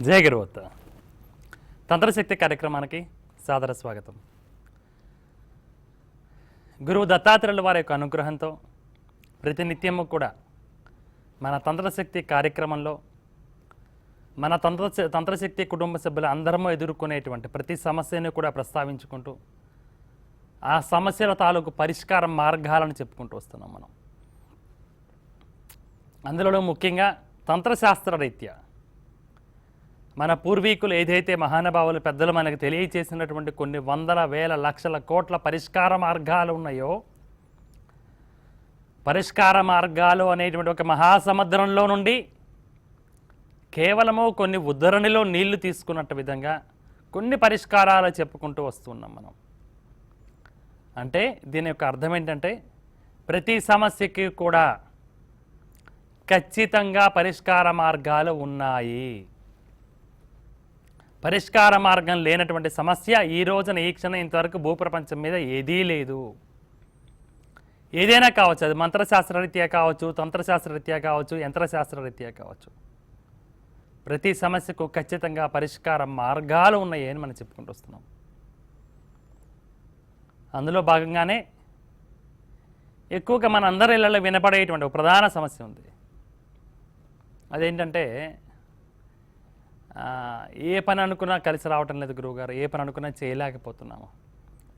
జయ గురువత్త తంత్రశక్తి కార్యక్రమానికి సాదర స్వాగతం. గురువు దత్తాత్రేయుల వారి యొక్క అనుగ్రహంతో ప్రతినిత్యము కూడా మన తంత్రశక్తి కార్యక్రమంలో మన తంత్రశక్తి కుటుంబ సభ్యులు అందరము ఎదుర్కొనేటువంటి ప్రతి సమస్యను కూడా ప్రస్తావించుకుంటూ ఆ సమస్యల తాలూకు పరిష్కార మార్గాలను చెప్పుకుంటూ వస్తున్నాం మనం. అందులో ముఖ్యంగా తంత్రశాస్త్ర రీత్యా మన పూర్వీకులు ఏదైతే మహానుభావులు పెద్దలు మనకు తెలియచేసినటువంటి కొన్ని వందల వేల లక్షల కోట్ల పరిష్కార మార్గాలు ఉన్నాయో, పరిష్కార మార్గాలు అనేటువంటి ఒక మహాసముద్రంలో నుండి కేవలము కొన్ని ఉద్ధరణిలో నీళ్లు తీసుకున్నట్టు విధంగా కొన్ని పరిష్కారాలు చెప్పుకుంటూ వస్తున్నాం మనం. అంటే దీని యొక్క అర్థం ఏంటంటే ప్రతి సమస్యకి కూడా ఖచ్చితంగా పరిష్కార మార్గాలు ఉన్నాయి. పరిష్కార మార్గం లేనటువంటి సమస్య ఈ రోజున ఈ క్షణం ఇంతవరకు భూప్రపంచం మీద ఏదీ లేదు. ఏదైనా కావచ్చు, అది మంత్రశాస్త్ర రీత్యా కావచ్చు, తంత్రశాస్త్ర రీత్యా కావచ్చు, యంత్రశాస్త్ర రీత్యా కావచ్చు. ప్రతి సమస్యకు ఖచ్చితంగా పరిష్కార మార్గాలు ఉన్నాయి అని మనం చెప్పుకుంటూ వస్తున్నాం. అందులో భాగంగానే ఎక్కువగా మన అందరి ఇళ్లలో వినపడేటువంటి ఒక ప్రధాన సమస్య ఉంది. అదేంటంటే ఏ పని అనుకున్నా కలిసి రావటం లేదు గురువుగారు, ఏ పని అనుకున్నా చేయలేకపోతున్నాము.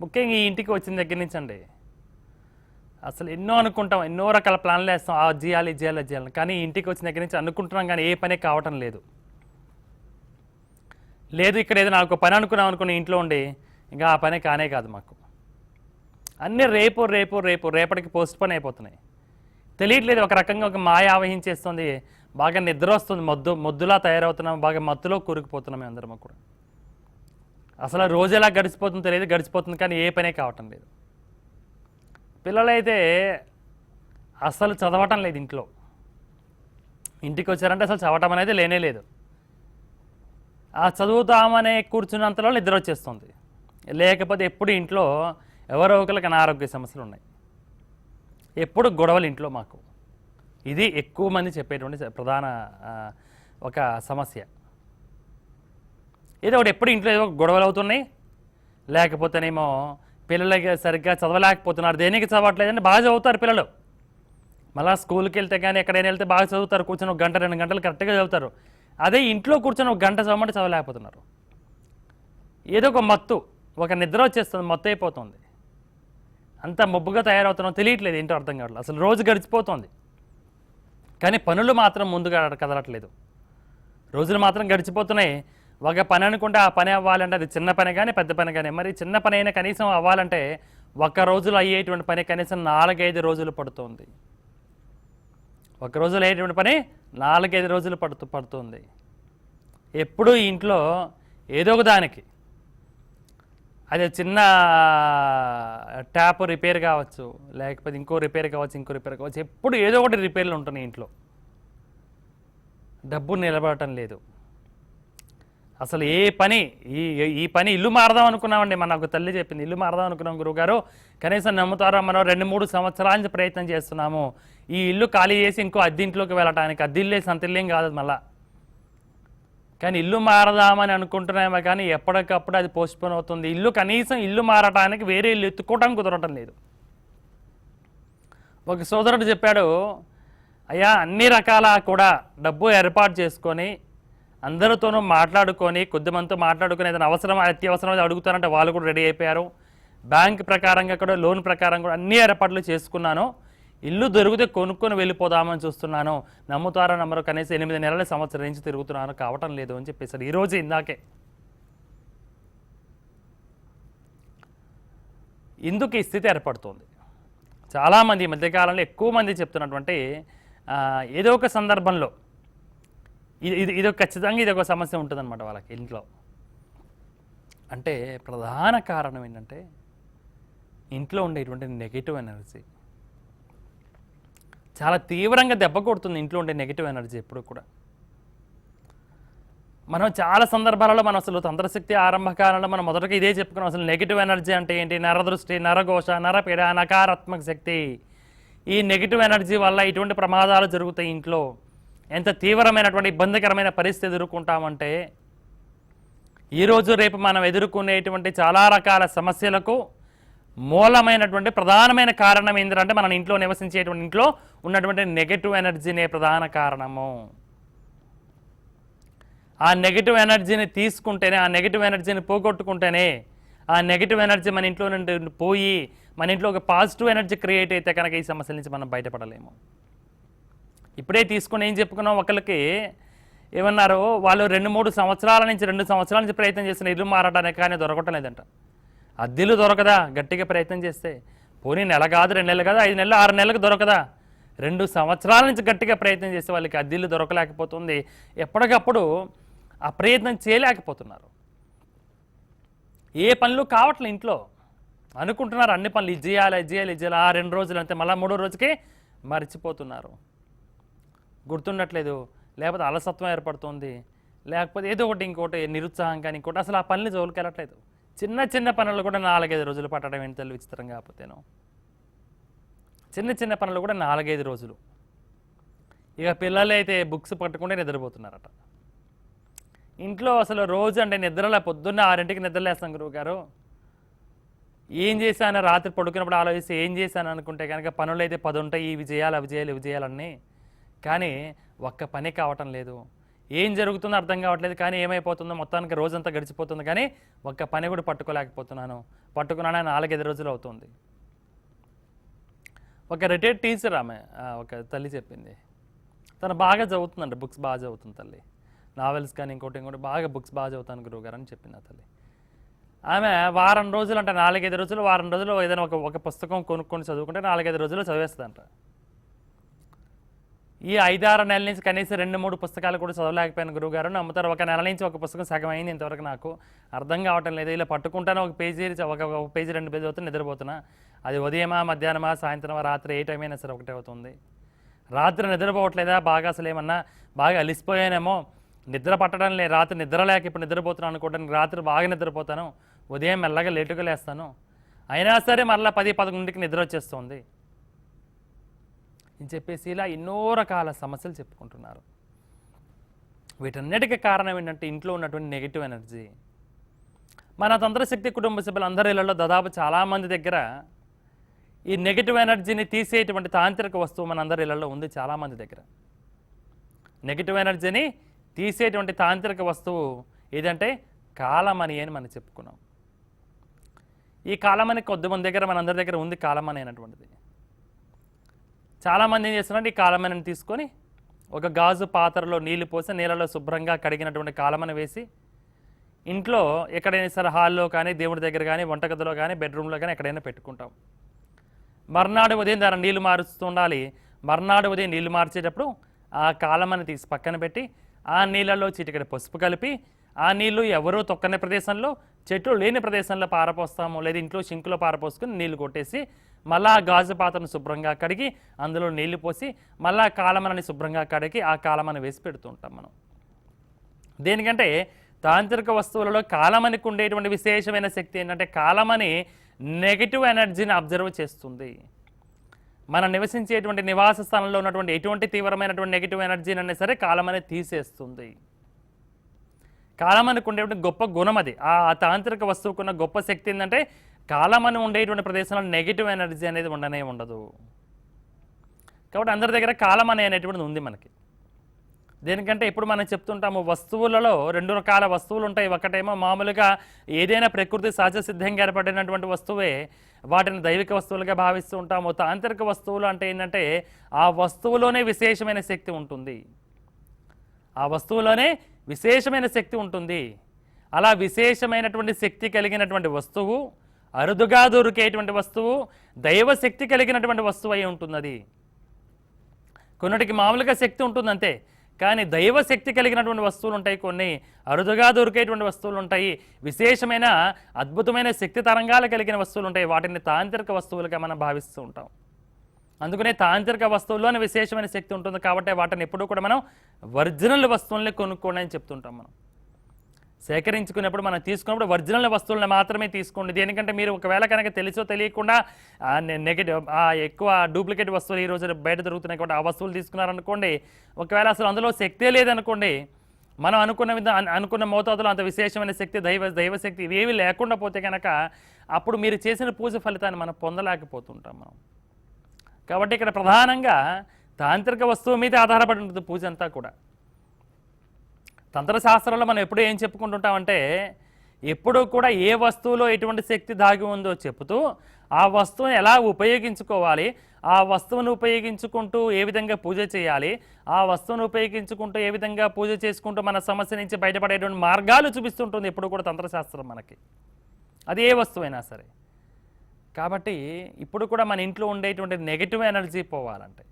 ముఖ్యంగా ఈ ఇంటికి వచ్చిన దగ్గర నుంచి అండి అసలు ఎన్నో అనుకుంటాం, ఎన్నో రకాల ప్లాన్లు వేస్తాం, అది చేయాలి ఇది చేయాలి అది చేయాలి, కానీ ఇంటికి వచ్చిన దగ్గర నుంచి అనుకుంటున్నాం కానీ ఏ పని కావటం లేదు. ఇక్కడ ఏదో నాకు పని అనుకున్నాం అనుకుని ఇంట్లో ఉండి ఇంకా ఆ పని కానే కాదు మాకు. అన్నీ రేపు రేపు రేపు రేపటికి పోస్ట్ పోన్ అయిపోతున్నాయి. తెలియట్లేదు, ఒక రకంగా ఒక మాయ ఆవహించేస్తుంది, బాగా నిద్ర వస్తుంది, మొద్దులా తయారవుతున్నాం, బాగా మత్తులో కూరుకుపోతున్నాం అందరం కూడా. అసలు రోజు ఎలా గడిచిపోతుందో తెలియదు, గడిచిపోతుంది కానీ ఏ పనే కావటం లేదు. పిల్లలైతే అసలు చదవటం లేదు ఇంట్లో. ఇంటికి వచ్చారంటే అసలు చదవటం అనేది లేనే లేదు. ఆ చదువుతామనే కూర్చున్నంతలో నిద్ర వచ్చేస్తుంది. లేకపోతే ఎప్పుడు ఇంట్లో ఎవరో ఒకరికి అనారోగ్య సమస్యలు ఉన్నాయి, ఎప్పుడు గొడవలు ఇంట్లో మాకు. ఇది ఎక్కువ మంది చెప్పేటువంటి ప్రధాన ఒక సమస్య. ఏదో ఒకటి ఎప్పుడు ఇంట్లో ఏదో గొడవలు అవుతున్నాయి, లేకపోతేనేమో పిల్లలకి సరిగ్గా చదవలేకపోతున్నారు. దేనికి చదవట్లేదంటే బాగా చదువుతారు పిల్లలు, మళ్ళీ స్కూల్కి వెళ్తే కానీ ఎక్కడైనా వెళ్తే బాగా చదువుతారు, కూర్చొని 1 గంట 2 గంటలు కరెక్ట్గా చదువుతారు. అదే ఇంట్లో కూర్చొని 1 గంట చదవమంటే చదవలేకపోతున్నారు. ఏదో ఒక మత్తు, ఒక నిద్ర వచ్చేస్తుంది, మత్తు అయిపోతుంది, అంత మబ్బుగా తయారవుతున్నాం, తెలియట్లేదు, ఏంటో అర్థం కావట్లేదు. అసలు రోజు గడిచిపోతుంది కానీ పనులు మాత్రం ముందుగా కదలట్లేదు. రోజులు మాత్రం గడిచిపోతున్నాయి. ఒక పని అనుకుంటే ఆ పని అవ్వాలంటే అది చిన్న పని కానీ పెద్ద పని కానీ, మరి చిన్న పని అయినా కనీసం అవ్వాలంటే 1 రోజులో అయ్యేటువంటి పని కనీసం 4-5 రోజులు పడుతుంది. 1 రోజులో అయ్యేటువంటి పని 4-5 రోజులు పడుతుంది. ఎప్పుడూ ఇంట్లో ఏదో ఒక దానికి, అది చిన్న ట్యాప్ రిపేర్ కావచ్చు, లేకపోతే ఇంకో రిపేర్ కావచ్చు, ఎప్పుడు ఏదో ఒకటి రిపేర్లు ఉంటున్నాయి ఇంట్లో. డబ్బు నిలబడటం లేదు. అసలు ఏ పని ఈ పని ఇల్లు మారదాం అనుకున్నామండి. మన ఒక తల్లి చెప్పింది, ఇల్లు మారదాం అనుకున్నాం గురువుగారు, కనీసం నమ్ముతారో మనం 2-3 సంవత్సరాల నుంచి ప్రయత్నం చేస్తున్నాము ఈ ఇల్లు ఖాళీ చేసి ఇంకో అద్దెంట్లోకి వెళ్ళటానికి. అద్దిల్లే సంతిల్లేం కాదు మళ్ళా, కానీ ఇల్లు మారదామని అనుకుంటున్నామో కానీ ఎప్పటికప్పుడు అది పోస్ట్పోన్ అవుతుంది. కనీసం ఇల్లు మారటానికి వేరే ఇల్లు ఎత్తుకోవడానికి కుదరటం లేదు. ఒక సోదరుడు చెప్పాడు, అయ్యా అన్ని రకాల కూడా డబ్బు ఏర్పాటు చేసుకొని అందరితోనూ మాట్లాడుకొని, కొద్దిమందితో మాట్లాడుకొని ఏదైనా అత్యవసరం అడుగుతారంటే వాళ్ళు కూడా రెడీ అయిపోయారు. బ్యాంక్ ప్రకారంగా కూడా లోన్ ప్రకారం కూడా అన్ని ఏర్పాట్లు చేసుకున్నాను. ఇల్లు దొరికితే కొనుక్కొని వెళ్ళిపోదామని చూస్తున్నాను. నమ్ముతారో నమ్మరు, కనీసం 8 నెలల సంవత్సరం నుంచి తిరుగుతున్నాను, కావటం లేదు అని చెప్పేశారు ఈరోజు ఇందాకే. ఇందుకు ఈ స్థితి ఏర్పడుతుంది. చాలామంది ఈ మధ్యకాలంలో ఎక్కువ మంది చెప్తున్నటువంటి ఏదో ఒక సందర్భంలో ఇది ఖచ్చితంగా ఇది ఒక సమస్య ఉంటుందన్నమాట వాళ్ళకి ఇంట్లో. అంటే ప్రధాన కారణం ఏంటంటే ఇంట్లో ఉండేటువంటి నెగిటివ్ ఎనర్జీ చాలా తీవ్రంగా దెబ్బ కొడుతుంది. ఇంట్లో ఉండే నెగిటివ్ ఎనర్జీ ఎప్పుడు కూడా మనం చాలా సందర్భాలలో మనం అసలు తంత్రశక్తి ఆరంభకాలంలో మనం మొదటగా ఇదే చెప్పుకున్నాం. అసలు నెగిటివ్ ఎనర్జీ అంటే ఏంటి? నరదృష్టి, నరఘోష, నరపీడ, నకారాత్మక శక్తి. ఈ నెగిటివ్ ఎనర్జీ వల్ల ఇటువంటి ప్రమాదాలు జరుగుతాయి. ఇంట్లో ఎంత తీవ్రమైనటువంటి ఇబ్బందికరమైన పరిస్థితి ఎదుర్కొంటామంటే ఈరోజు రేపు మనం ఎదుర్కొనేటువంటి చాలా రకాల సమస్యలకు మూలమైనటువంటి ప్రధానమైన కారణం ఏంటంటే మన ఇంట్లో నివసించేటువంటి ఇంట్లో ఉన్నటువంటి నెగటివ్ ఎనర్జీనే ప్రధాన కారణము. ఆ నెగటివ్ ఎనర్జీని తీసుకుంటేనే, ఆ నెగటివ్ ఎనర్జీని పోగొట్టుకుంటేనే, ఆ నెగటివ్ ఎనర్జీ మన ఇంట్లో నుండి పోయి మన ఇంట్లో ఒక పాజిటివ్ ఎనర్జీ క్రియేట్ అయితే కనుక ఈ సమస్యల నుంచి మనం బయటపడలేము. ఇప్పుడే తీసుకుని ఏం చెప్పుకున్నాం, ఒకరికి ఏమన్నారు, వాళ్ళు 2-3 సంవత్సరాల నుంచి 2 సంవత్సరాల నుంచి ప్రయత్నం చేస్తున్న ఇల్లు మారడానికి కానీ దొరకటం లేదంట. అద్దెలు దొరకదా గట్టిగా ప్రయత్నం చేస్తే? పోనీ నెల కాదు, 2 నెలలు కాదు, 5 నెలలు 6 నెలలకు దొరకదా? 2 సంవత్సరాల నుంచి గట్టిగా ప్రయత్నం చేస్తే వాళ్ళకి అద్దెలు దొరకలేకపోతుంది. ఎప్పటికప్పుడు ఆ ప్రయత్నం చేయలేకపోతున్నారు. ఏ పనులు కావట్లే ఇంట్లో. అనుకుంటున్నారు అన్ని పనులు ఇది చేయాలి, ఇది చేయాలి, ఇది చేయాలి. 2 రోజులు అంతే, మళ్ళీ 3వ రోజుకి మర్చిపోతున్నారు. గుర్తుండట్లేదు, లేకపోతే అలసత్వం ఏర్పడుతుంది, లేకపోతే ఏదో ఒకటి ఇంకోటి నిరుత్సాహం కానీ ఇంకోటి, అసలు ఆ పనులు జోలికి వెళ్ళట్లేదు. చిన్న చిన్న పనులు కూడా 4-5 రోజులు పట్టడం ఏంటి తల్లి విచిత్రం కాకపోతేను. చిన్న చిన్న పనులు కూడా 4-5 రోజులు. ఇక పిల్లలు అయితే బుక్స్ పట్టుకుంటే నిద్రపోతున్నారట. ఇంట్లో అసలు రోజు అంటే నిద్రలే, పొద్దున్న 6ంటికి నిద్రలేస్తాం గురువుగారు. ఏం చేశాను రాత్రి పడుకున్నప్పుడు ఆలోచిస్తే ఏం చేశాను అనుకుంటే కనుక పనులు అయితే 10 ఉంటాయి, ఇవి చేయాలి, అవి చేయాలి, ఇవి చేయాలన్నీ. కానీ ఒక్క పని కావటం లేదు. ఏం జరుగుతుందో అర్థం కావట్లేదు. కానీ ఏమైపోతుందో మొత్తానికి రోజంతా గడిచిపోతుంది, కానీ ఒక్క పని కూడా పట్టుకోలేకపోతున్నాను. పట్టుకున్నానే 4-5 రోజులు అవుతుంది. ఒక రిటైర్డ్ టీచర్ ఆమె, ఒక తల్లి చెప్పింది, తను బాగా చదువుతుందంట, బుక్స్ బాగా చదువుతుంది తల్లి, నావెల్స్ కానీ ఇంకోటి బాగా బుక్స్ బాగా చదువుతాను గురువుగారు అని చెప్పింది ఆ తల్లి. ఆమె వారం రోజులు అంటే 4-5 రోజులు, వారం రోజులు ఏదైనా ఒక పుస్తకం కొనుక్కొని చదువుకుంటే 4-5 రోజులు చదివేస్తుందంట. ఈ 5-6 నెలల నుంచి కనీసం 2-3 పుస్తకాలు కూడా చదవలేకపోయాను గురువుగారు. నమ్ముతారు, ఒక నెల నుంచి ఒక పుస్తకం సగం అయింది, ఇంతవరకు నాకు అర్థం కావటం లేదు. ఇలా పట్టుకుంటాను, ఒక పేజీ 2 పేజీ అవుతుంది, నిద్రపోతున్నా. అది ఉదయమా, మధ్యాహ్నమా, సాయంత్రమా, రాత్రి ఏ టైం అయినా సరే ఒకటే అవుతుంది. రాత్రి నిద్రపోవట్లేదా, బాగా అసలు ఏమన్నా బాగా అలిసిపోయానేమో, నిద్ర పట్టడం లేదు, రాత్రి నిద్ర లేక ఇప్పుడు నిద్రపోతున్నాను అనుకోవడానికి రాత్రి బాగా నిద్రపోతాను, ఉదయం మెల్లగా లేటుగా లేస్తాను, అయినా సరే మరలా 10-11కి నిద్ర వచ్చేస్తుంది అని చెప్పేసి ఇలా ఎన్నో రకాల సమస్యలు చెప్పుకుంటున్నారు. వీటన్నిటికీ కారణం ఏంటంటే ఇంట్లో ఉన్నటువంటి నెగిటివ్ ఎనర్జీ. మన తంత్రశక్తి కుటుంబ సభ్యులందరి ఇళ్లలో దాదాపు చాలామంది దగ్గర ఈ నెగిటివ్ ఎనర్జీని తీసేటువంటి తాంత్రిక వస్తువు మనందరి ఇళ్లలో ఉంది. చాలామంది దగ్గర నెగిటివ్ ఎనర్జీని తీసేటువంటి తాంత్రిక వస్తువు ఏదంటే కాలమణి అని మనం చెప్పుకున్నాం. ఈ కాలమణి కొద్దిమంది దగ్గర మనందరి దగ్గర ఉంది కాలమణి అనేటువంటిది. చాలామంది ఏం చేస్తున్నారంటే ఈ కాలమణిని తీసుకొని ఒక గాజు పాత్రలో నీళ్లు పోసి నీళ్ళలో శుభ్రంగా కడిగినటువంటి కాలమణి వేసి ఇంట్లో ఎక్కడైనా సరే హాల్లో కానీ, దేవుడి దగ్గర కానీ, వంటగదిలో కానీ, బెడ్రూమ్లో కానీ ఎక్కడైనా పెట్టుకుంటాం. మర్నాడు ఉదయం దాన్ని నీళ్లు మారుస్తూ ఉండాలి. మర్నాడు ఉదయం నీళ్లు మార్చేటప్పుడు ఆ కాలమని తీసి పక్కన పెట్టి ఆ నీళ్ళలో చిటికెడు పసుపు కలిపి ఆ నీళ్లు ఎవరూ తొక్కని ప్రదేశంలో, చెట్లు లేని ప్రదేశంలో పారపోస్తాము, లేదా ఇంట్లో సింకులో పారపోసుకుని నీళ్లు కొట్టేసి మళ్ళీ ఆ గాజు పాత్రను శుభ్రంగా కడిగి అందులో నీళ్లు పోసి మళ్ళీ ఆ కాలమని శుభ్రంగా కడిగి ఆ కాలమని వేసి పెడుతూ ఉంటాం మనం. దేనికంటే తాంత్రిక వస్తువులలో కాలమనికి ఉండేటువంటి విశేషమైన శక్తి ఏంటంటే కాలమని నెగిటివ్ ఎనర్జీని అబ్జర్వ్ చేస్తుంది. మనం నివసించేటువంటి నివాస స్థానంలో ఉన్నటువంటి ఎటువంటి తీవ్రమైనటువంటి నెగిటివ్ ఎనర్జీని అనే సరే కాలమని తీసేస్తుంది. కాలమనికి ఉండేటువంటి గొప్ప గుణం అది. ఆ తాంత్రిక వస్తువుకున్న గొప్ప శక్తి ఏంటంటే కాలమని ఉండేటువంటి ప్రదేశంలో నెగిటివ్ ఎనర్జీ అనేది ఉండనే ఉండదు. కాబట్టి అందరి దగ్గర కాలమని అనేటువంటిది ఉంది మనకి. దేనికంటే ఇప్పుడు మనం చెప్తుంటాము వస్తువులలో 2 రకాల వస్తువులు ఉంటాయి. ఒకటేమో మామూలుగా ఏదైనా ప్రకృతి సహజ సిద్ధంగా ఏర్పడినటువంటి వస్తువే, వాటిని దైవిక వస్తువులుగా భావిస్తూ ఉంటాము. తాంత్రిక వస్తువులు అంటే ఏంటంటే ఆ వస్తువులోనే విశేషమైన శక్తి ఉంటుంది. ఆ వస్తువులోనే విశేషమైన శక్తి ఉంటుంది. అలా విశేషమైనటువంటి శక్తి కలిగినటువంటి వస్తువు, అరుదుగా దొరికేటువంటి వస్తువు, దైవశక్తి కలిగినటువంటి వస్తువు అయి ఉంటుంది. అది కొన్నిటికి మామూలుగా శక్తి ఉంటుంది అంతే, కానీ దైవశక్తి కలిగినటువంటి వస్తువులు ఉంటాయి, కొన్ని అరుదుగా దొరికేటువంటి వస్తువులు ఉంటాయి, విశేషమైన అద్భుతమైన శక్తి తరంగాలు కలిగిన వస్తువులు ఉంటాయి. వాటిని తాంత్రిక వస్తువులుగా మనం భావిస్తూ ఉంటాం. అందుకనే తాంత్రిక వస్తువుల్లోనే విశేషమైన శక్తి ఉంటుంది. కాబట్టి వాటిని ఎప్పుడూ కూడా మనం ఒరిజినల్ వస్తువుల్ని కొనుక్కోండి అని చెప్తుంటాం. మనం సేకరించుకున్నప్పుడు మనం తీసుకున్నప్పుడు ఒరిజినల్ వస్తువులను మాత్రమే తీసుకోండి. దేనికంటే మీరు ఒకవేళ కనుక తెలిసో తెలియకుండా నెగిటివ్ ఎక్కువ డూప్లికేట్ వస్తువులు ఈ రోజు బయట దొరుకుతున్నాయి కాబట్టి ఆ వస్తువులు తీసుకున్నారనుకోండి, ఒకవేళ అసలు అందులో శక్తే లేదనుకోండి, మనం అనుకున్న మోతాదులో అంత విశేషమైన శక్తి దైవశక్తి ఇవేవి లేకుండా పోతే కనుక అప్పుడు మీరు చేసిన పూజ ఫలితాన్ని మనం పొందలేకపోతుంటాం మనం. కాబట్టి ఇక్కడ ప్రధానంగా తాంత్రిక వస్తువు మీద ఆధారపడి ఉంటుంది పూజ అంతా కూడా. తంత్రశాస్త్రంలో మనం ఎప్పుడు ఏం చెప్పుకుంటుంటామంటే ఎప్పుడూ కూడా ఏ వస్తువులో ఎటువంటి శక్తి దాగి ఉందో చెబుతూ ఆ వస్తువుని ఎలా ఉపయోగించుకోవాలి, ఆ వస్తువును ఉపయోగించుకుంటూ ఏ విధంగా పూజ చేయాలి, ఆ వస్తువును ఉపయోగించుకుంటూ ఏ విధంగా పూజ చేసుకుంటూ మన సమస్య నుంచి బయటపడేటువంటి మార్గాలు చూపిస్తుంటుంది ఎప్పుడు కూడా తంత్రశాస్త్రం మనకి, అది ఏ వస్తువైనా సరే. కాబట్టి ఇప్పుడు కూడా మన ఇంట్లో ఉండేటువంటి నెగిటివ్ ఎనర్జీ పోవాలంటే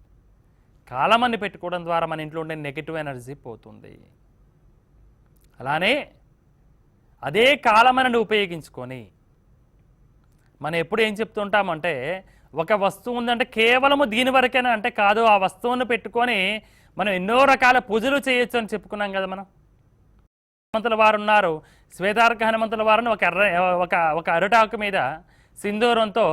కాలమని పెట్టుకోవడం ద్వారా మన ఇంట్లో ఉండే నెగిటివ్ ఎనర్జీ పోతుంది. అలానే అదే కాలమని ఉపయోగించుకొని మనం ఎప్పుడు ఏం చెప్తుంటామంటే ఒక వస్తువు ఉందంటే కేవలము దీని వరకేనా అంటే కాదు, ఆ వస్తువును పెట్టుకొని మనం ఎన్నో రకాల పూజలు చేయొచ్చు అని చెప్పుకున్నాం కదా మనం. హనుమంతుల వారు ఉన్నారు, శ్వేతార్క హనుమంతుల వారిని ఒక అరటాకు మీద సింధూరంతో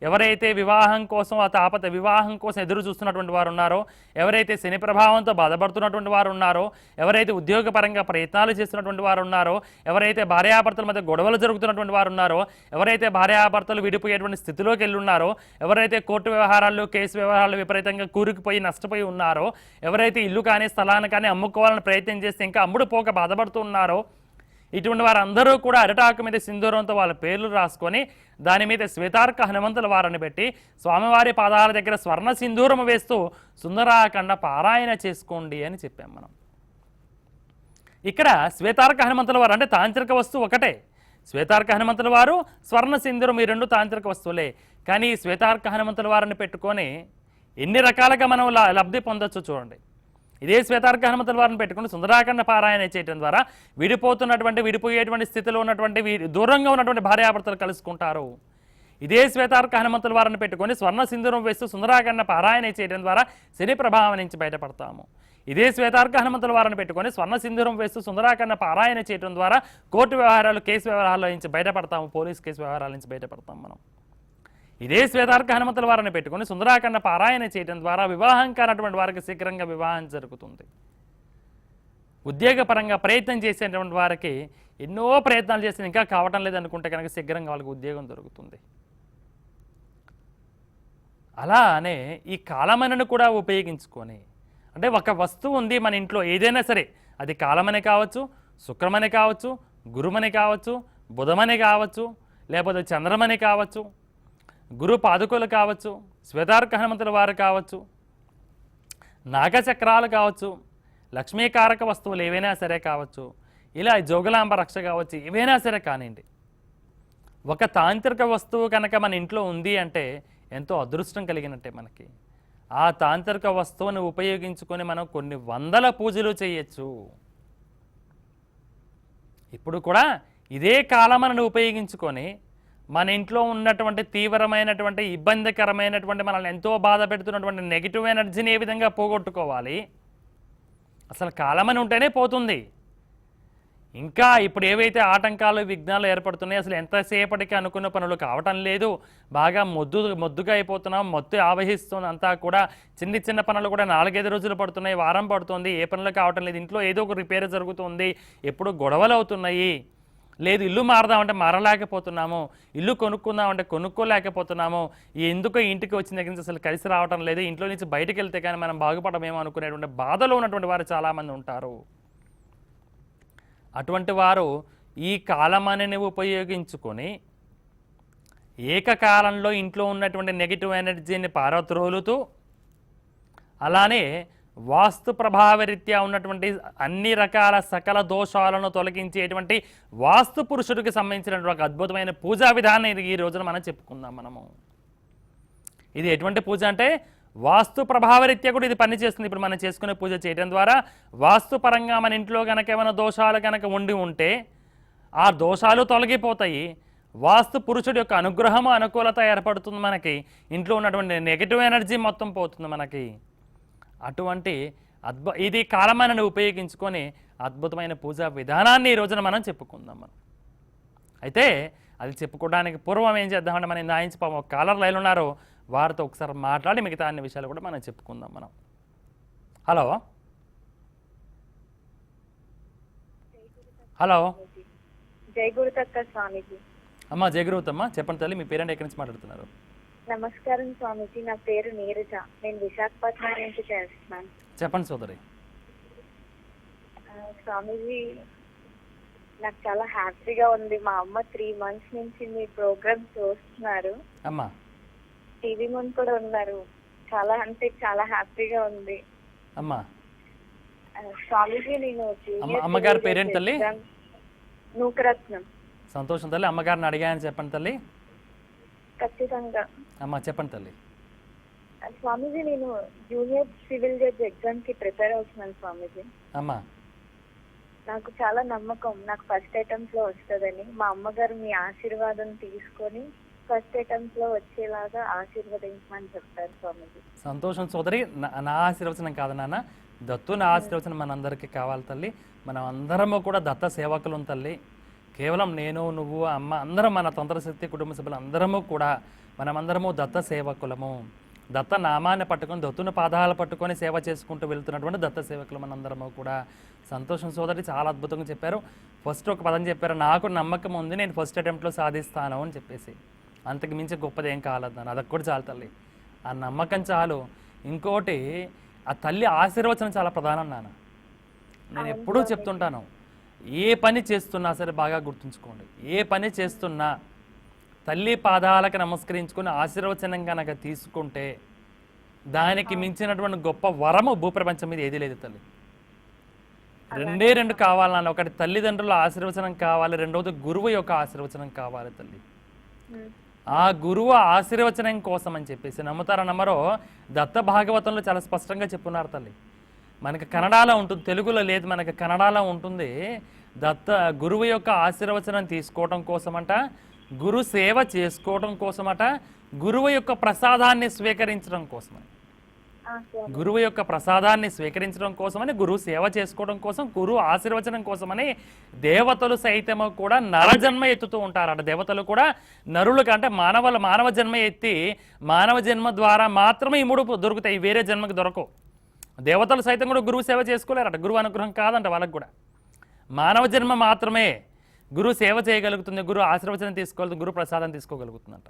ఎవరైతే వివాహం కోసం ఎదురు చూస్తున్నటువంటి వారు ఉన్నారో, ఎవరైతే శని ప్రభావంతో బాధపడుతున్నటువంటి వారు ఉన్నారో, ఎవరైతే ఉద్యోగపరంగా ప్రయత్నాలు చేస్తున్నటువంటి వారు ఉన్నారో, ఎవరైతే భార్యాభర్తల మధ్య గొడవలు జరుగుతున్నటువంటి వారు ఉన్నారో, ఎవరైతే భార్యాభర్తలు విడిపోయేటువంటి స్థితిలోకి వెళ్ళి ఉన్నారో, ఎవరైతే కోర్టు వ్యవహారాలు కేసు వ్యవహారాలు విపరీతంగా కూరుకుపోయి నష్టపోయి ఉన్నారో, ఎవరైతే ఇల్లు కానీ స్థలాన్ని కానీ అమ్ముకోవాలని ప్రయత్నం చేస్తే ఇంకా అమ్ముడు పోక బాధపడుతూ ఉన్నారో, ఇటువంటి వారందరూ కూడా అరటాకు మీద సింధూరంతో వాళ్ళ పేర్లు రాసుకొని దాని మీద శ్వేతార్క హనుమంతుల వారిని పెట్టి స్వామివారి పాదాల దగ్గర స్వర్ణ సింధూరం వేస్తూ సుందరాఖండ పారాయణ చేసుకోండి అని చెప్పాం మనం. ఇక్కడ శ్వేతార్క హనుమంతుల వారు అంటే తాంత్రిక వస్తువు ఒకటే. శ్వేతార్క హనుమంతుల వారు, స్వర్ణ సింధూరం ఈ రెండు తాంత్రిక వస్తువులే. కానీ శ్వేతార్క హనుమంతుల వారిని పెట్టుకొని ఎన్ని రకాలుగా మనం లబ్ధి పొందొచ్చు చూడండి. ఇదే శ్వేతార్క హనుమంతుల వారిని పెట్టుకుని సుందరాఖండ పారాయణ చేయడం ద్వారా విడిపోయేటువంటి స్థితిలో ఉన్నటువంటి దూరంగా ఉన్నటువంటి భార్యాభర్తలు కలుసుకుంటారు. ఇదే శ్వేతార్క హనుమంతుల వారిని పెట్టుకొని స్వర్ణ సింధూరం వేస్తూ సుందరాఖండ పారాయణ చేయడం ద్వారా శని ప్రభావం నుంచి బయటపడతాము. ఇదే శ్వేతార్క హనుమంతుల వారిని పెట్టుకొని స్వర్ణ సింధూరం వేస్తూ సుందరాఖండ పారాయణ చేయడం ద్వారా కోర్టు వ్యవహారాలు కేసు వ్యవహారాల నుంచి బయటపడతాము, పోలీస్ కేసు వ్యవహారాల నుంచి బయటపడతాం మనం. ఇదే శ్వేతార్క హనుమంతుల వారిని పెట్టుకొని సుందరాఖండ పారాయణ చేయడం ద్వారా వివాహం కానటువంటి వారికి శీఘ్రంగా వివాహం జరుగుతుంది. ఉద్యోగపరంగా ప్రయత్నం చేసేటువంటి వారికి ఎన్నో ప్రయత్నాలు చేసి ఇంకా కావటం లేదనుకుంటే కనుక శీఘ్రంగా వాళ్ళకి ఉద్యోగం దొరుకుతుంది. అలానే ఈ కాలమణిని కూడా ఉపయోగించుకొని అంటే ఒక వస్తువు ఉంది మన ఇంట్లో ఏదైనా సరే, అది కాలమని కావచ్చు, శుక్రమని కావచ్చు, గురుమని కావచ్చు, బుధమని కావచ్చు, లేకపోతే చంద్రమని కావచ్చు, గురు పాదుకలు కావచ్చు, శ్వేతార్క హనుమంతుల వారు కావచ్చు, నాగచక్రాలు కావచ్చు, లక్ష్మీకారక వస్తువులు ఏవైనా సరే కావచ్చు, ఇలా జోగులాంబ రక్ష కావచ్చు, ఏవైనా సరే కానివ్వండి. ఒక తాంత్రిక వస్తువు కనుక మన ఇంట్లో ఉంది అంటే ఎంతో అదృష్టం కలిగినట్టే మనకి. ఆ తాంత్రిక వస్తువుని ఉపయోగించుకొని మనం కొన్ని వందల పూజలు చేయొచ్చు. ఇప్పుడు కూడా ఇదే కాలమని ఉపయోగించుకొని మన ఇంట్లో ఉన్నటువంటి తీవ్రమైనటువంటి ఇబ్బందికరమైనటువంటి మనల్ని ఎంతో బాధ పెడుతున్నటువంటి నెగిటివ్ ఎనర్జీని ఏ విధంగా పోగొట్టుకోవాలి, అసలు కాలమని ఉంటేనే పోతుంది. ఇంకా ఇప్పుడు ఏవైతే ఆటంకాలు విఘ్నాలు ఏర్పడుతున్నాయి, అసలు ఎంతసేపటికి అనుకున్న పనులు కావటం లేదు, బాగా మొద్దుగా అయిపోతున్నాం, మొత్తం ఆవహిస్తుంది అంతా కూడా. చిన్న పనులు కూడా 4-5 రోజులు పడుతున్నాయి, వారం పడుతుంది, ఏ పనులు కావటం లేదు, ఇంట్లో ఏదో ఒక రిపేర్ జరుగుతుంది, ఎప్పుడు గొడవలు అవుతున్నాయి, లేదు ఇల్లు మారదామంటే మారలేకపోతున్నాము, ఇల్లు కొనుక్కుందామంటే కొనుక్కోలేకపోతున్నాము, ఎందుకో ఇంటికి వచ్చిన దగ్గర నుంచి అసలు కలిసి రావటం లేదు, ఇంట్లో నుంచి బయటకు వెళ్తే కానీ మనం బాగుపడమేమో అనుకునేటువంటి బాధలో ఉన్నటువంటి వారు చాలామంది ఉంటారు. అటువంటి వారు ఈ కాలమణిని ఉపయోగించుకొని ఏకకాలంలో ఇంట్లో ఉన్నటువంటి నెగిటివ్ ఎనర్జీని పారద్రోలుతూ అలానే వాస్తు ప్రభావరీత్యా ఉన్నటువంటి అన్ని రకాల సకల దోషాలను తొలగించేటువంటి వాస్తు పురుషుడికి సంబంధించినటువంటి ఒక అద్భుతమైన పూజా విధానం ఈ రోజున మనం చెప్పుకుందాం మనము. ఇది ఎటువంటి పూజ అంటే వాస్తు ప్రభావరీత్యా కూడా ఇది పనిచేస్తుంది. ఇప్పుడు మనం చేసుకునే పూజ చేయడం ద్వారా వాస్తు పరంగా మన ఇంట్లో కనుక ఏమైనా దోషాలు కనుక ఉండి ఉంటే ఆ దోషాలు తొలగిపోతాయి. వాస్తు పురుషుడి యొక్క అనుగ్రహము అనుకూలత ఏర్పడుతుంది, మనకి ఇంట్లో ఉన్నటువంటి నెగిటివ్ ఎనర్జీ మొత్తం పోతుంది మనకి. అటువంటి ఇది కాలమణిని ఉపయోగించుకొని అద్భుతమైన పూజా విధానాన్ని ఈ రోజున మనం చెప్పుకుందాం మనం. అయితే అది చెప్పుకోవడానికి పూర్వం ఏం చేద్దామంటే మనం నాయించి పాపం ఒక కాలర్ లైన్ ఉన్నారు, వారితో ఒకసారి మాట్లాడి మిగతా అన్ని విషయాలు కూడా మనం చెప్పుకుందాం మనం. హలో హలో జై గురుదత్త స్వామీజీ. అమ్మ జయగురుతమ్మ, చెప్పండి తల్లి, మీ పేరెంట్ ఎక్కడి నుంచి మాట్లాడుతున్నారు? నమస్కారం స్వామీజీ, నా పేరు నీరజ. నేను విశాఖపట్నం నుంచి చేస్తున్నాను. చెప్పండి సోదరి. స్వామీజీ, నాకు చాలా హ్యాపీగా ఉంది. మా అమ్మ 3 months నుంచి మీ ప్రోగ్రామ్ చూస్తున్నారు. అమ్మా టీవీ ముందు కూడా ఉన్నారు. చాలా అంటే చాలా హ్యాపీగా ఉంది. అమ్మా స్వామీజీ, నేను అమ్మగారి పేరేంటి తల్లి? నూకరత్నం. సంతోషం తల్లి, అమ్మగారిని అడిగాయని చెప్పండి తల్లి. ఖచ్చితంగా. అమ్మా చెప్పండి తల్లి. స్వామీజీ, నేను జూనియర్ సివిల్ జడ్జ్ ఎగ్జామ్ కి ప్రిపేర్ అవుతున్నాను స్వామీజీ. అమ్మా నాకు చాలా నమ్మకం నాకు ఫస్ట్ అటెంప్ట్ లో వస్తుందని. మా అమ్మగారు మీ ఆశీర్వాదం తీసుకొని ఫస్ట్ అటెంప్ట్ లో వచ్చేలాగా ఆశీర్వదించమని చెప్తారు స్వామీజీ. సంతోషం సోదరి. నా ఆశీర్వచనం కాదు నాన్న, దత్తు నా ఆశీర్వచనం మనందరికీ కావాలి తల్లి. మనం అందరము కూడా దత్త సేవకులు తల్లి. కేవలం నేను, నువ్వు, అమ్మ అందరం మన తంత్రశక్తి కుటుంబ సభ్యులు అందరము కూడా మనమందరము దత్త సేవకులము. దత్త నామాన్ని పట్టుకొని, దత్తుని పాదాలు పట్టుకొని సేవ చేసుకుంటూ వెళ్తున్నటువంటి దత్త సేవకులు మనందరము కూడా. సంతోషం సోదరి, చాలా అద్భుతంగా చెప్పారు. ఫస్ట్ ఒక పదం చెప్పారు, నాకు నమ్మకం ఉంది, నేను ఫస్ట్ అటెంప్ట్లో సాధిస్తాను అని చెప్పేసి. అంతకు మించి గొప్పది ఏం కావాలన్నాను, అదొక కూడా చాలు తల్లి. ఆ నమ్మకం చాలు. ఇంకోటి, ఆ తల్లి ఆశీర్వచనం చాలా ప్రధానం నాన్న. నేను ఎప్పుడూ చెప్తుంటాను, ఏ పని చేస్తున్నా సరే బాగా గుర్తుంచుకోండి. ఏ పని చేస్తున్నా తల్లి పాదాలకు నమస్కరించుకొని ఆశీర్వచనం కనుక తీసుకుంటే దానికి మించినటువంటి గొప్ప వరము భూప్రపంచం మీద ఏది లేదు తల్లి. రెండే రెండు కావాలన్నా, ఒకటి తల్లిదండ్రుల ఆశీర్వచనం కావాలి, రెండవది గురువు యొక్క ఆశీర్వచనం కావాలి తల్లి. ఆ గురువు ఆశీర్వచనం కోసం అని చెప్పేసి నమ్ముతారా నమ్మరో, దత్త భాగవతంలో చాలా స్పష్టంగా చెప్పున్నారు తల్లి. మనకి కన్నడలో ఉంటుంది, తెలుగులో లేదు, మనకి కన్నడలో ఉంటుంది. దత్త గురువు యొక్క ఆశీర్వచనం తీసుకోవడం కోసమట, గురు సేవ చేసుకోవడం కోసమట, గురువు యొక్క ప్రసాదాన్ని స్వీకరించడం కోసమని, గురువు యొక్క ప్రసాదాన్ని స్వీకరించడం కోసమని, గురువు సేవ చేసుకోవడం కోసం, గురువు ఆశీర్వచనం కోసమని దేవతలు సైతము కూడా నరజన్మ ఎత్తుతూ ఉంటారట. దేవతలు కూడా నరులు అంటే మానవ జన్మ ఎత్తి, మానవ జన్మ ద్వారా మాత్రమే ఈ 3 దొరుకుతాయి, వేరే జన్మకి దొరకవు. దేవతలు సైతం కూడా గురువు సేవ చేసుకోలేరట, గురువు అనుగ్రహం కాదంట వాళ్ళకు కూడా. మానవ జన్మ మాత్రమే గురువు సేవ చేయగలుగుతుంది, గురువు ఆశీర్వచనం తీసుకోగలుగుతుంది, గురు ప్రసాదం తీసుకోగలుగుతుందంట.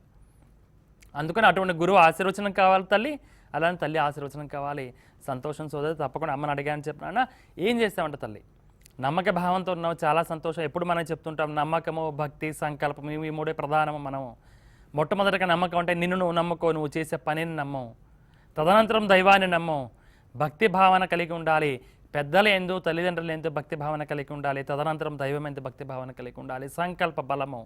అందుకని అటువంటి గురువు ఆశీర్వచనం కావాలి తల్లి, అలానే తల్లి ఆశీర్వచనం కావాలి. సంతోషం సోదరి, తప్పకుండా అమ్మని అడిగాను చెప్పినా ఏం చేస్తామంట తల్లి. నమ్మక భావంతో ఉన్నావు, చాలా సంతోషం. ఎప్పుడు మనం చెప్తుంటాం, నమ్మకము, భక్తి, సంకల్పం, ఈ 3 ప్రధానము. మనము మొట్టమొదటిగా నమ్మకం అంటే నిన్ను నువ్వు నమ్మకో, నువ్వు చేసే పనిని నమ్మవు. తదనంతరం దైవాన్ని నమ్మవు. భక్తి భావన కలిగి ఉండాలి. పెద్దలు ఎందు, తల్లిదండ్రులు ఎందు భక్తి భావన కలిగి ఉండాలి. తదనంతరం దైవం ఎందు భక్తి భావన కలిగి ఉండాలి. సంకల్ప బలము,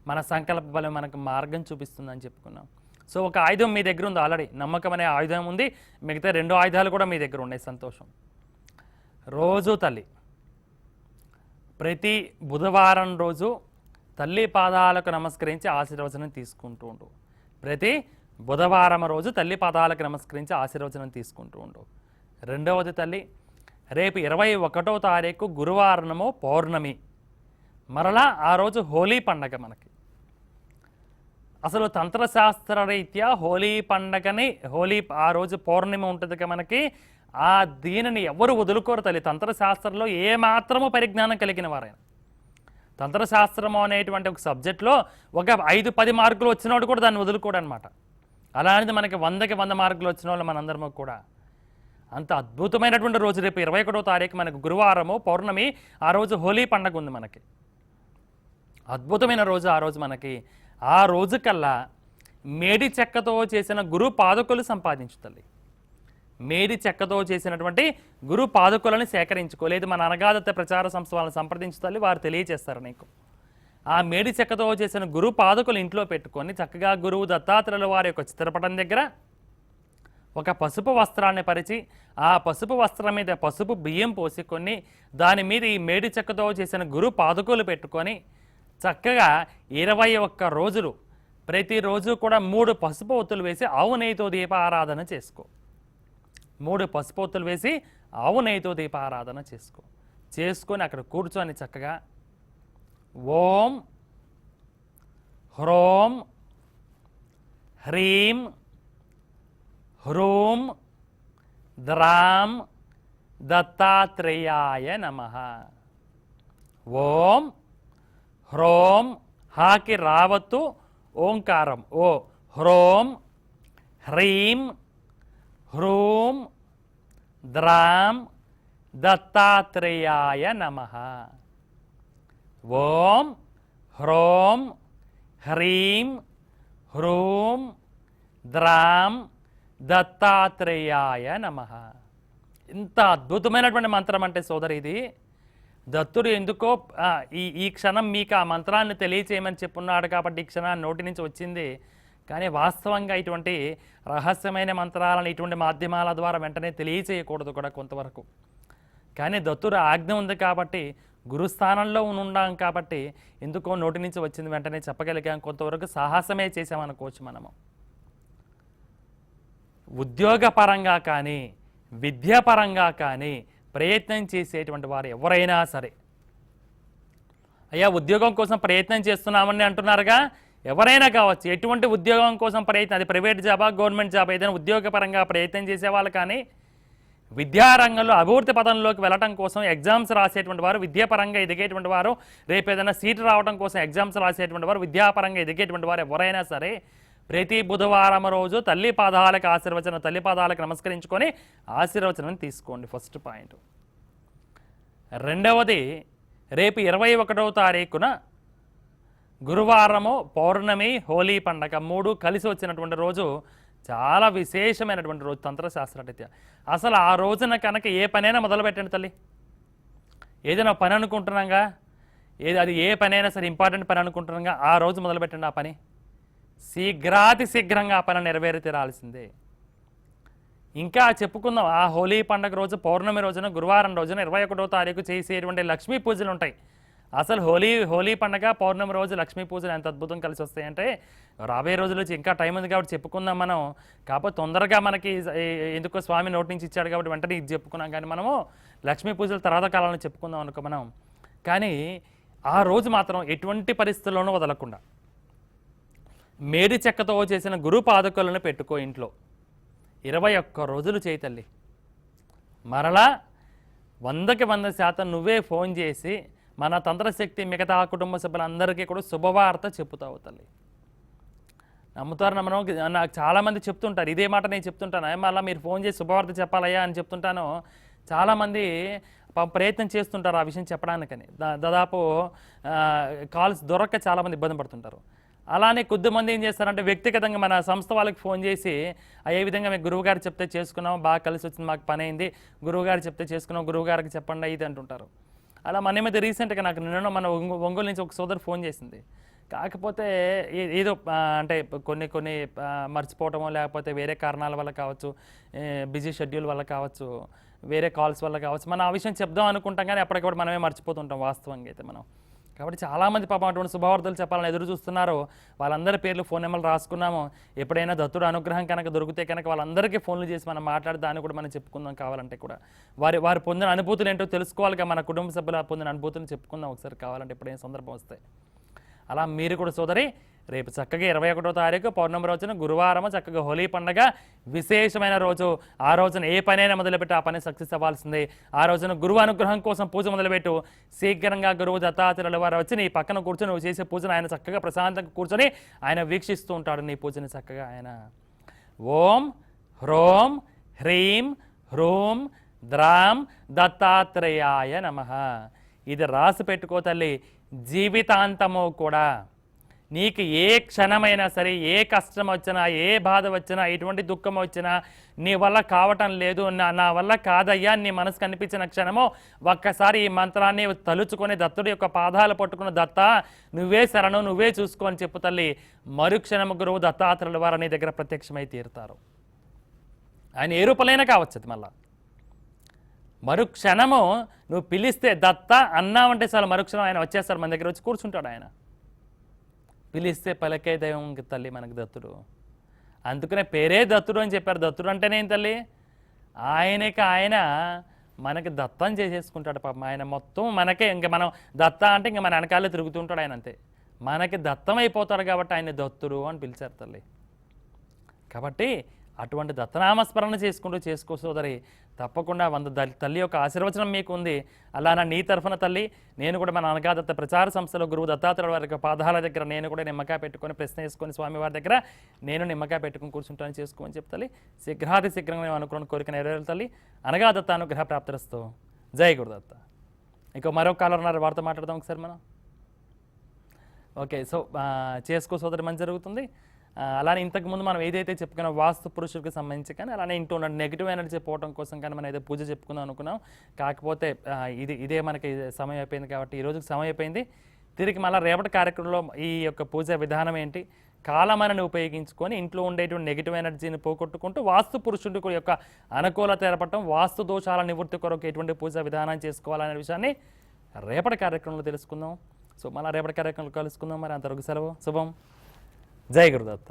మన సంకల్ప బలం మనకు మార్గం చూపిస్తుందని చెప్పుకున్నాం. సో ఒక ఆయుధం మీ దగ్గర ఉంది ఆల్రెడీ, నమ్మకం అనే ఆయుధం ఉంది. మిగతా 2 ఆయుధాలు కూడా మీ దగ్గర ఉన్నాయి. సంతోషం. రోజు తల్లి ప్రతి బుధవారం రోజు తల్లి పాదాలకు నమస్కరించి ఆశీర్వచనం తీసుకుంటూ ఉండు. ప్రతి బుధవారం రోజు తల్లి పాదాలకు నమస్కరించి ఆశీర్వచనం తీసుకుంటూ ఉండు. రెండవది తల్లి, రేపు 21వ తారీఖు గురువారము పౌర్ణమి, మరలా ఆ రోజు హోలీ పండగ. మనకి అసలు తంత్రశాస్త్ర రీత్యా హోలీ పండగని, హోలీ ఆ రోజు పౌర్ణమి ఉంటుంది మనకి, ఆ దీనిని ఎవరు వదులుకోరు తల్లి. తంత్రశాస్త్రంలో ఏమాత్రము పరిజ్ఞానం కలిగిన వారైనా, తంత్రశాస్త్రము అనేటువంటి ఒక సబ్జెక్ట్లో ఒక 5-10 మార్కులు వచ్చినోడు కూడా దాన్ని వదులుకోడు అనమాట. అలాంటిది మనకి 100కి 100 మార్కులు వచ్చిన వాళ్ళు మనందరము కూడా. అంత అద్భుతమైనటువంటి రోజు రేపు 21వ తారీఖు మనకు గురువారము పౌర్ణమి, ఆ రోజు హోలీ పండగ ఉంది మనకి. అద్భుతమైన రోజు ఆ రోజు మనకి. ఆ రోజు కల్లా మేడి చెక్కతో చేసిన గురు పాదుకలు సంపాదించు తల్లి. మేడి చెక్కతో చేసినటువంటి గురు పాదుకలను సేకరించుకోలేదు, మన అనగాదత్త ప్రచార సంస్థ వాళ్ళని సంప్రదించు తల్లి, వారు తెలియజేస్తారు నీకు. ఆ మేడి చెక్కతో చేసిన గురు పాదుకలు ఇంట్లో పెట్టుకొని చక్కగా గురువు దత్తాత్రేయుల వారి యొక్క చిత్రపటం దగ్గర ఒక పసుపు వస్త్రాన్ని పరిచి, ఆ పసుపు వస్త్రం మీద పసుపు బియ్యం పోసుకొని, దాని మీద ఈ మేడి చెక్కతో చేసిన గురు పాదుకలు పెట్టుకొని చక్కగా 21 రోజులు ప్రతిరోజు కూడా 3 పసుపు ఒత్తులు వేసి ఆవు నెయ్యితో దీపారాధన చేసుకో. 3 పసుపు ఒత్తులు వేసి ఆవు నెయ్యితో దీపారాధన చేసుకొని అక్కడ కూర్చొని చక్కగా ఓం హ్రోం హ్రీం హ్రూం ద్రాం దత్తాత్రేయాయ నమః, ఓం హ్రోం, హాకి రావత్తు ఓంకారం, ఓ హ్రోం హ్రీం హ్రూం ద్రాం దత్తాత్రేయాయ నమః. ఓం హ్రోం హ్రీం హ్రూం ద్రాం దత్తాత్రేయాయ నమః. ఇంత అద్భుతమైనటువంటి మంత్రం అంటే సోదరి ఇది. దత్తుడు ఎందుకో ఈ క్షణం మీకు ఆ మంత్రాన్ని తెలియచేయమని చెప్పున్నాడు కాబట్టి ఈ క్షణాన్ని నోటి నుంచి వచ్చింది. కానీ వాస్తవంగా ఇటువంటి రహస్యమైన మంత్రాలను ఇటువంటి మాధ్యమాల ద్వారా వెంటనే తెలియచేయకూడదు కూడా కొంతవరకు. కానీ దత్తుడు ఆజ్ఞ ఉంది కాబట్టి, గురుస్థానంలో ఉన్నాం కాబట్టి ఎందుకో నోటి నుంచి వచ్చింది వెంటనే చెప్పగలిగాం. కొంతవరకు సాహసమే చేసామనుకోవచ్చు మనము. ఉద్యోగపరంగా కానీ విద్యాపరంగా కానీ ప్రయత్నం చేసేటువంటి వారు ఎవరైనా సరే, అయ్యా ఉద్యోగం కోసం ప్రయత్నం చేస్తున్నామని అంటున్నారుగా, ఎవరైనా కావచ్చు, ఎటువంటి ఉద్యోగం కోసం ప్రయత్నం, అది ప్రైవేట్ జాబా గవర్నమెంట్ జాబా, ఏదైనా ఉద్యోగపరంగా ప్రయత్నం చేసేవాళ్ళు కానీ విద్యారంగంలో అభివృద్ధి పదంలోకి వెళ్ళటం కోసం ఎగ్జామ్స్ రాసేటువంటి వారు, విద్యాపరంగా ఎదిగేటువంటి వారు, రేపు ఏదైనా సీటు రావడం కోసం ఎగ్జామ్స్ రాసేటువంటి వారు, విద్యాపరంగా ఎదిగేటువంటి వారు ఎవరైనా సరే ప్రతి బుధవారం రోజు తల్లి పాదాలకు ఆశీర్వచనం, తల్లి పాదాలకు నమస్కరించుకొని ఆశీర్వచనం తీసుకోండి. First point. రెండవది, రేపు 21వ తారీఖున గురువారము, పౌర్ణమి, హోలీ పండగ 3 కలిసి వచ్చినటువంటి రోజు. చాలా విశేషమైనటువంటి రోజు తంత్రశాస్త్రరీత్యా. అసలు ఆ రోజున కనుక ఏ పనైనా మొదలు పెట్టండి తల్లి. ఏదైనా పని అనుకుంటున్నాగా, అది ఏ పనైనా సరే ఇంపార్టెంట్ పని అనుకుంటున్నాగా, ఆ రోజు మొదలు పెట్టండి. ఆ పని శీఘ్రాతి శీఘ్రంగా ఆ పని నెరవేరి తీరాల్సిందే. ఇంకా చెప్పుకుందాం, ఆ హోలీ పండుగ రోజు, పౌర్ణమి రోజున, గురువారం రోజున 21వ తారీఖు చేసేటువంటి లక్ష్మీ పూజలు ఉంటాయి. అసలు హోలీ పండుగ, పౌర్ణమి రోజు లక్ష్మీ పూజలు ఎంత అద్భుతం కలిసి వస్తాయంటే, రాబోయే రోజుల నుంచి ఇంకా టైం ఉంది కాబట్టి చెప్పుకుందాం మనం. కాకపోతే తొందరగా మనకి ఎందుకో స్వామి నోటి నుంచి ఇచ్చాడు కాబట్టి వెంటనే ఇది చెప్పుకున్నాం. కానీ మనము లక్ష్మీ పూజలు తర్వాత కాలంలో చెప్పుకుందాం అనుకో మనం. కానీ ఆ రోజు మాత్రం ఎటువంటి పరిస్థితుల్లోనూ వదలకుండా మేడి చెక్కతో చేసిన గురు పాదుకలను పెట్టుకో ఇంట్లో. 21 రోజులు చేయి తల్లి. మరలా 100కి 100% నువ్వే ఫోన్ చేసి మన తంత్రశక్తి మిగతా కుటుంబ సభ్యులందరికీ కూడా శుభవార్త చెప్పుతావు తల్లి. నమ్ముతారు నమ్మను. నాకు చాలామంది చెప్తుంటారు ఇదే మాట, నేను చెప్తుంటాను మళ్ళీ మీరు ఫోన్ చేసి శుభవార్త చెప్పాలయ్యా అని చెప్తుంటాను. చాలామంది ప్రయత్నం చేస్తుంటారు ఆ విషయం చెప్పడానికని. దాదాపు కాల్స్ దొరక్క చాలామంది ఇబ్బంది పడుతుంటారు. అలానే కొద్దిమంది ఏం చేస్తారంటే వ్యక్తిగతంగా మన సంస్థ వాళ్ళకి ఫోన్ చేసి ఏ విధంగా మేము గురువుగారు చెప్తే చేసుకున్నాం, బాగా కలిసి వచ్చింది, మాకు పని అయింది, గురువుగారు చెప్తే చేసుకున్నాం, గురువుగారికి చెప్పండి ఇది అంటుంటారు. అలా మన మీద రీసెంట్గా నాకు నిన్న మన ఒంగోలు నుంచి ఒక సోదరు ఫోన్ చేసింది. కాకపోతే ఏదో అంటే కొన్ని మర్చిపోవటమో లేకపోతే వేరే కారణాల వల్ల కావచ్చు, బిజీ షెడ్యూల్ వల్ల కావచ్చు, వేరే కాల్స్ వల్ల కావచ్చు, మనం ఆ విషయం చెప్దాం అనుకుంటాం కానీ అప్పటికప్పుడు మనమే మర్చిపోతుంటాం వాస్తవంగా అయితే మనం. కాబట్టి చాలామంది పాపం అటువంటి శుభవార్తలు చెప్పాలని ఎదురు చూస్తున్నారు. వాళ్ళందరి పేర్లు, ఫోన్ నెంబర్లు రాసుకున్నాము. ఎప్పుడైనా దత్తుడు అనుగ్రహం కనుక దొరికితే కనుక వాళ్ళందరికీ ఫోన్లు చేసి మనం మాట్లాడి దాన్ని కూడా మనం చెప్పుకుందాం. కావాలంటే కూడా వారు పొందిన అనుభూతులు ఏంటో తెలుసుకోవాలిగా. మన కుటుంబ సభ్యులు పొందిన అనుభూతులను చెప్పుకుందాం ఒకసారి కావాలంటే ఎప్పుడైనా సందర్భం వస్తే. అలా మీరు కూడా సోదరి రేపు చక్కగా 21వ తారీఖు పౌర్ణమి రోజున గురువారము చక్కగా హోలీ పండగ విశేషమైన రోజు. ఆ రోజున ఏ పనైనా మొదలుపెట్టి ఆ పని సక్సెస్ అవ్వాల్సిందే. ఆ రోజున గురువు అనుగ్రహం కోసం పూజ మొదలుపెట్టు. శీఘ్రంగా గురువు దత్తాత్రేయుల వారు వచ్చి నీ పక్కన కూర్చొని నువ్వు చేసే పూజను ఆయన చక్కగా ప్రశాంతంగా కూర్చొని ఆయన వీక్షిస్తూ ఉంటాడు నీ పూజని చక్కగా ఆయన. ఓం హ్రోం హ్రీం హ్రూం ద్రాం దత్తాత్రేయాయ నమః. ఇది రాసి పెట్టుకో తల్లి. జీవితాంతము కూడా నీకు ఏ క్షణమైనా సరే, ఏ కష్టం వచ్చినా, ఏ బాధ వచ్చినా, ఎటువంటి దుఃఖం వచ్చినా, నీ వల్ల కావటం లేదు, నా వల్ల కాదయ్యా నీ మనసు కనిపించిన క్షణము ఒక్కసారి ఈ మంత్రాన్ని తలుచుకొని దత్తుడి యొక్క పాదాలు పట్టుకున్న దత్త నువ్వే శరణు, నువ్వే చూసుకో అని చెప్పు తల్లి. మరుక్షణము గురువు దత్తాత్రేయుల వారు నీ దగ్గర ప్రత్యక్షమై తీరుతారు. ఆయన ఏ రూపంలోనే కావచ్చు. అది మళ్ళా మరుక్షణము నువ్వు పిలిస్తే దత్త అన్నావంటే చాలు మరుక్షణం ఆయన వచ్చేస్తారు, మన దగ్గర వచ్చి కూర్చుంటాడు. ఆయన పిలిస్తే పలికే దైవం తల్లి మనకు దత్తుడు. అందుకనే పేరే దత్తుడు అని చెప్పారు. దత్తుడు అంటేనే ఏం తల్లి, ఆయనకి ఆయన మనకి దత్తం చేసేసుకుంటాడు పాపం. ఆయన మొత్తం మనకే, ఇంక మనం దత్త అంటే ఇంక మన వెనకాలే తిరుగుతుంటాడు ఆయన. అంతే మనకి దత్తం అయిపోతాడు కాబట్టి ఆయన దత్తుడు అని పిలిచారు తల్లి. కాబట్టి అటువంటి దత్తనామస్మరణ చేసుకో సోదరి. తప్పకుండా తల్లి యొక్క ఆశీర్వచనం మీకు ఉంది. అలానా నీ తరఫున తల్లి, నేను కూడా మన అనగాదత్త ప్రచార సంస్థలో గురువు దత్తాత్రేయుల వారి యొక్క పాదాల దగ్గర నేను కూడా నిమ్మకాయ పెట్టుకొని ప్రశ్న వేసుకొని స్వామివారి దగ్గర నేను నిమ్మకాయ పెట్టుకుని కూర్చుంటానని చేసుకోమని చెప్తాలి. శీఘ్రాతి శీఘ్రంగా మేము అనుకున్న కోరిక నెరవేరు తల్లి. అనగాదత్త అనుగ్రహ ప్రాప్తిరస్తు. జై గురుదత్త. ఇక మరో కాలర్ ఉన్నారు, వారితో మాట్లాడదాం ఒకసారి మనం. ఓకే, సో చేసుకో సోదరి మంచి జరుగుతుంది. అలానే ఇంతకుముందు మనం ఏదైతే చెప్పుకున్నాం వాస్తు పురుషుడికి సంబంధించి కానీ అలానే ఇంట్లో ఉన్న నెగిటివ్ ఎనర్జీ పోవడం కోసం కానీ మనం ఏదో పూజ చెప్పుకుందాం అనుకున్నాం. కాకపోతే ఇదే మనకి సమయం అయిపోయింది కాబట్టి ఈ రోజుకి సమయం అయిపోయింది. తిరిగి మళ్ళీ రేపటి కార్యక్రమంలో ఈ యొక్క పూజ విధానం ఏంటి, కాలమని ఉపయోగించుకొని ఇంట్లో ఉండేటువంటి నెగిటివ్ ఎనర్జీని పోగొట్టుకుంటూ వాస్తు పురుషుడి యొక్క అనుకూలత ఏర్పడటం, వాస్తు దోషాల నివృత్తి కొరకు ఎటువంటి పూజా విధానం చేసుకోవాలనే విషయాన్ని రేపటి కార్యక్రమంలో తెలుసుకుందాం. సో మళ్ళీ రేపటి కార్యక్రమంలో కలుసుకుందాం. మరి అంతవరకు సెలవు, శుభం. జై గురుదత్త.